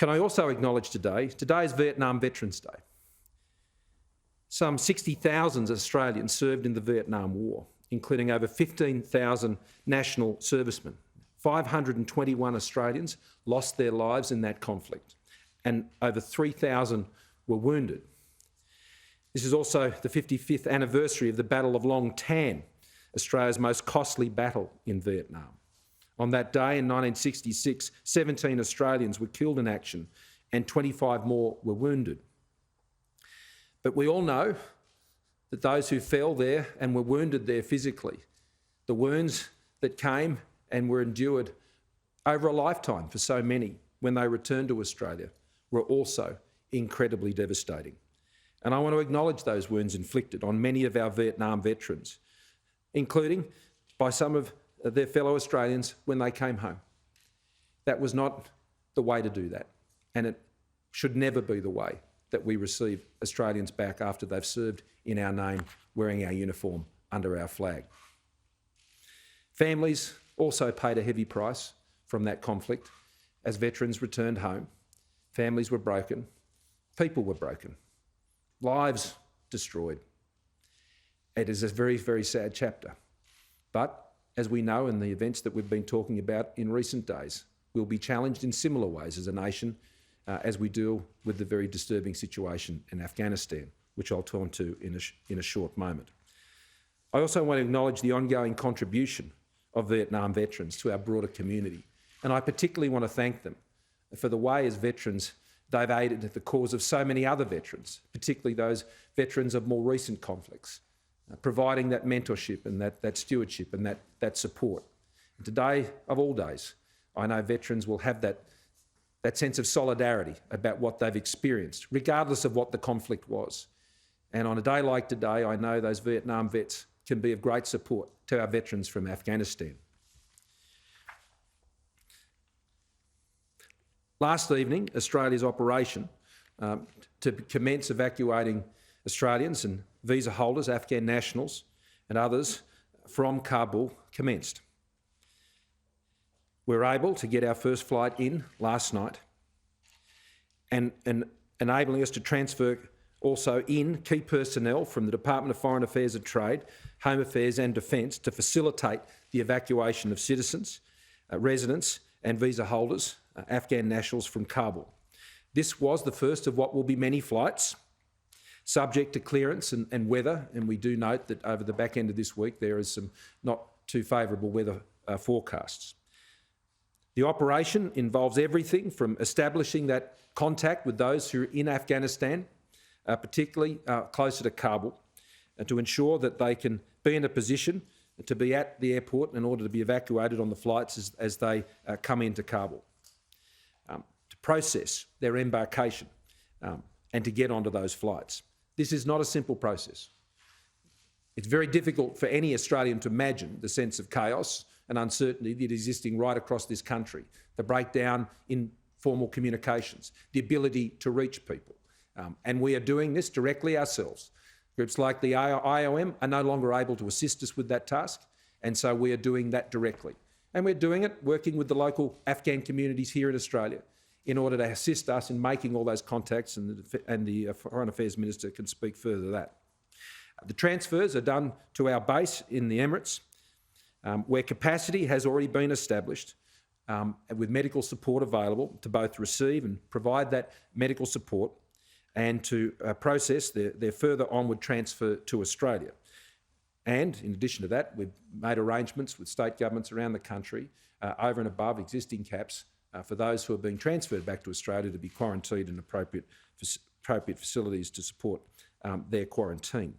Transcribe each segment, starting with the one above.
Can I also acknowledge today is Vietnam Veterans Day. Some 60,000 Australians served in the Vietnam War, including over 15,000 national servicemen. 521 Australians lost their lives in that conflict, and over 3,000 were wounded. This is also the 55th anniversary of the Battle of Long Tan, Australia's most costly battle in Vietnam. On that day in 1966, 17 Australians were killed in action and 25 more were wounded. But we all know that those who fell there and were wounded there physically, the wounds that came and were endured over a lifetime for so many when they returned to Australia, were also incredibly devastating. And I want to acknowledge those wounds inflicted on many of our Vietnam veterans, including by some of their fellow Australians when they came home. That was not the way to do that, and it should never be the way that we receive Australians back after they've served in our name, wearing our uniform under our flag. Families also paid a heavy price from that conflict as veterans returned home. Families were broken, people were broken, lives destroyed. It is a very, very sad chapter. But as we know in the events that we've been talking about in recent days, we'll be challenged in similar ways as a nation as we deal with the very disturbing situation in Afghanistan, which I'll turn to in a short moment. I also want to acknowledge the ongoing contribution of Vietnam veterans to our broader community, and I particularly want to thank them for the way as veterans they've aided the cause of so many other veterans, particularly those veterans of more recent conflicts, providing that mentorship and that stewardship and that support. And today, of all days, I know veterans will have that sense of solidarity about what they've experienced, regardless of what the conflict was. And on a day like today, I know those Vietnam vets can be of great support to our veterans from Afghanistan. Last evening, Australia's operation to commence evacuating Australians and visa holders, Afghan nationals and others from Kabul commenced. We were able to get our first flight in last night and enabling us to transfer also in key personnel from the Department of Foreign Affairs and Trade, Home Affairs and Defence to facilitate the evacuation of citizens, residents and visa holders, Afghan nationals from Kabul. This was the first of what will be many flights, subject to clearance and weather, and we do note that over the back end of this week there is some not too favourable weather forecasts. The operation involves everything from establishing that contact with those who are in Afghanistan, particularly closer to Kabul, to ensure that they can be in a position to be at the airport in order to be evacuated on the flights as they come into Kabul, to process their embarkation and to get onto those flights. This is not a simple process. It's very difficult for any Australian to imagine the sense of chaos and uncertainty that is existing right across this country, the breakdown in formal communications, the ability to reach people. And we are doing this directly ourselves. Groups like the IOM are no longer able to assist us with that task, and so we are doing that directly. And we're doing it working with the local Afghan communities here in Australia in order to assist us in making all those contacts, and the Foreign Affairs Minister can speak further to that. The transfers are done to our base in the Emirates, where capacity has already been established with medical support available to both receive and provide that medical support and to process their further onward transfer to Australia. And in addition to that, we've made arrangements with state governments around the country over and above existing caps for those who are being transferred back to Australia to be quarantined in appropriate facilities to support their quarantine.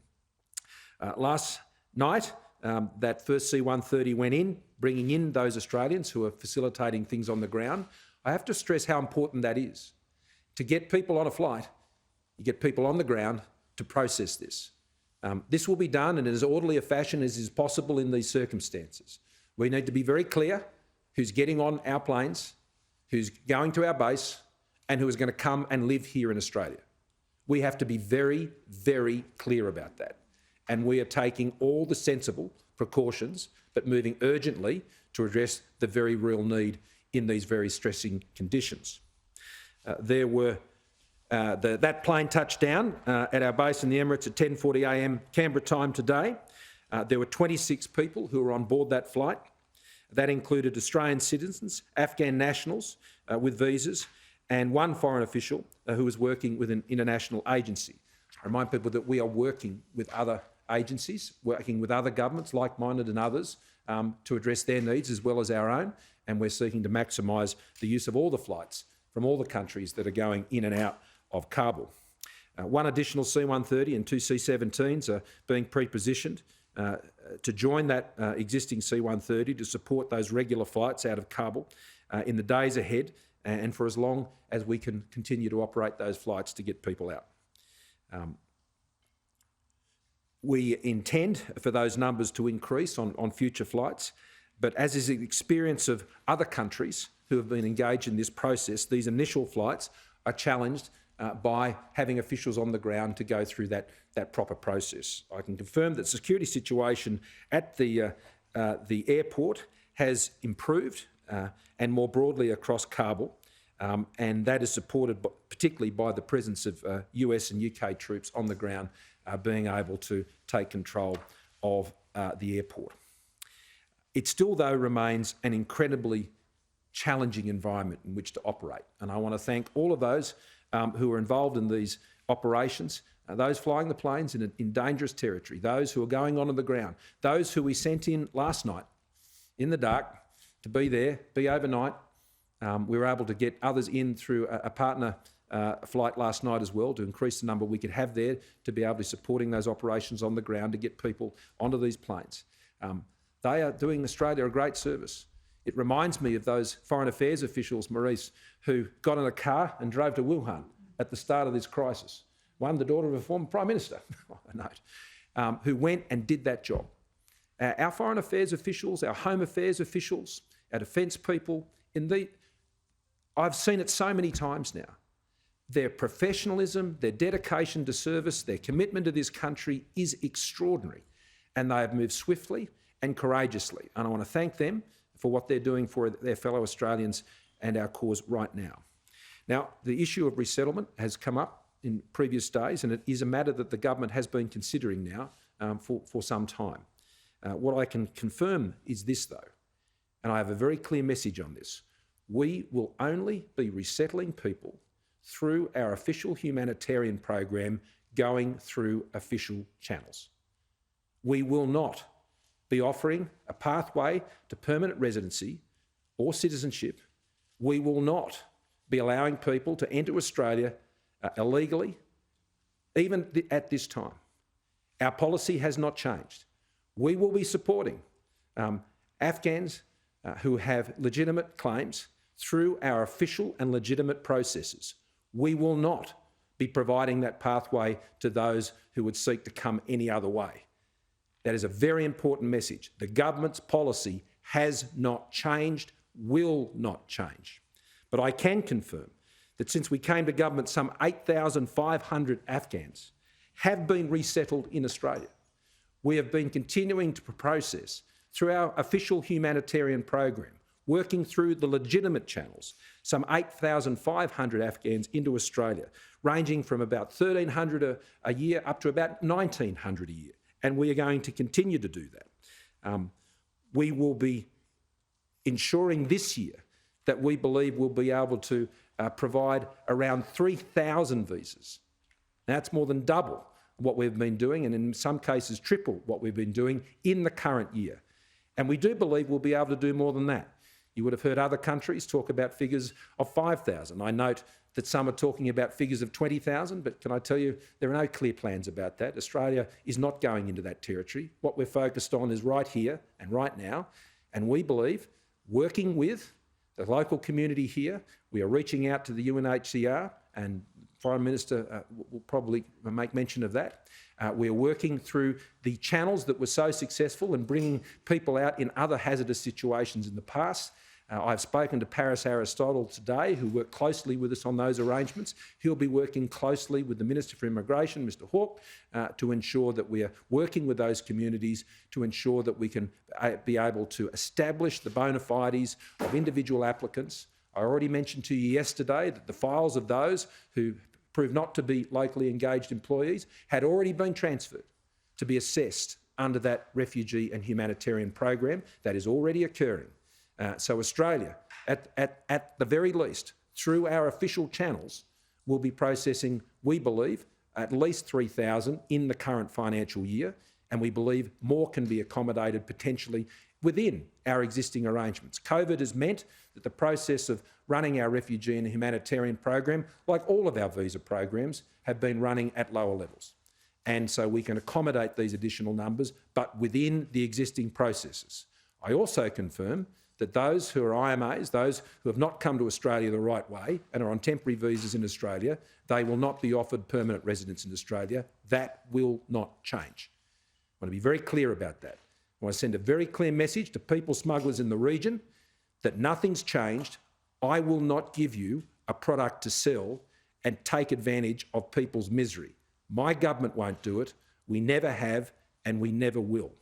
Last night, that first C-130 went in, bringing in those Australians who are facilitating things on the ground. I have to stress how important that is. To get people on a flight, you get people on the ground to process this. This will be done in as orderly a fashion as is possible in these circumstances. We need to be very clear who's getting on our planes, who's going to our base, and who is going to come and live here in Australia. We have to be very, very clear about that. And we are taking all the sensible precautions, but moving urgently to address the very real need in these very stressing conditions. that plane touched down at our base in the Emirates at 10:40 a.m. Canberra time today. There were 26 people who were on board that flight. That included Australian citizens, Afghan nationals with visas, and one foreign official who was working with an international agency. I remind people that we are working with other agencies, working with other governments, like-minded and others, to address their needs as well as our own, and we're seeking to maximise the use of all the flights from all the countries that are going in and out of Kabul. One additional C-130 and two C-17s are being pre-positioned to join that existing C-130 to support those regular flights out of Kabul in the days ahead and for as long as we can continue to operate those flights to get people out. We intend for those numbers to increase on future flights, but as is the experience of other countries who have been engaged in this process, these initial flights are challenged by having officials on the ground to go through that proper process. I can confirm that the security situation at the airport has improved and more broadly across Kabul, and that is supported particularly by the presence of US and UK troops on the ground being able to take control of the airport. It still, though, remains an incredibly challenging environment in which to operate, and I want to thank all of those who are involved in these operations, those flying the planes in dangerous territory, those who are going on the ground, those who we sent in last night in the dark to be there, be overnight. We were able to get others in through a partner flight last night as well to increase the number we could have there to be able to be supporting those operations on the ground to get people onto these planes. They are doing Australia a great service. It reminds me of those foreign affairs officials, Maurice, who got in a car and drove to Wuhan at the start of this crisis. One, the daughter of a former Prime Minister, I note, who went and did that job. Our foreign affairs officials, our home affairs officials, our defence people, I've seen it so many times now. Their professionalism, their dedication to service, their commitment to this country is extraordinary, and they have moved swiftly and courageously. And I want to thank them for what they're doing for their fellow Australians and our cause right now. Now, the issue of resettlement has come up in previous days, and it is a matter that the government has been considering now for some time. What I can confirm is this, though, and I have a very clear message on this. We will only be resettling people through our official humanitarian program going through official channels. We will not be offering a pathway to permanent residency or citizenship. We will not be allowing people to enter Australia illegally, even at this time. Our policy has not changed. We will be supporting Afghans who have legitimate claims through our official and legitimate processes. We will not be providing that pathway to those who would seek to come any other way. That is a very important message. The government's policy has not changed, will not change. But I can confirm that since we came to government, some 8,500 Afghans have been resettled in Australia. We have been continuing to process through our official humanitarian program, working through the legitimate channels, some 8,500 Afghans into Australia, ranging from about 1,300 a year up to about 1,900 a year. And we are going to continue to do that. We will be ensuring this year that we believe we'll be able to provide around 3,000 visas. Now, that's more than double what we've been doing, and in some cases triple what we've been doing in the current year. And we do believe we'll be able to do more than that. You would have heard other countries talk about figures of 5,000. I note that some are talking about figures of 20,000, but can I tell you, there are no clear plans about that. Australia is not going into that territory. What we're focused on is right here and right now, and we believe, working with the local community here, we are reaching out to the UNHCR, and Foreign Minister will probably make mention of that. We are working through the channels that were so successful in bringing people out in other hazardous situations in the past. I've spoken to Paris Aristotle today, who worked closely with us on those arrangements. He'll be working closely with the Minister for Immigration, Mr Hawke, to ensure that we are working with those communities to ensure that we can be able to establish the bona fides of individual applicants I already mentioned to you yesterday that the files of those who proved not to be locally engaged employees had already been transferred to be assessed under that refugee and humanitarian program. That is already occurring. So Australia, at the very least, through our official channels, will be processing, we believe, at least 3,000 in the current financial year, and we believe more can be accommodated potentially within our existing arrangements. COVID has meant that the process of running our refugee and humanitarian program, like all of our visa programs, have been running at lower levels. And so we can accommodate these additional numbers, but within the existing processes. I also confirm that those who are IMAs, those who have not come to Australia the right way and are on temporary visas in Australia, they will not be offered permanent residence in Australia. That will not change. I want to be very clear about that. I want to send a very clear message to people smugglers in the region that nothing's changed. I will not give you a product to sell and take advantage of people's misery. My government won't do it. We never have and we never will.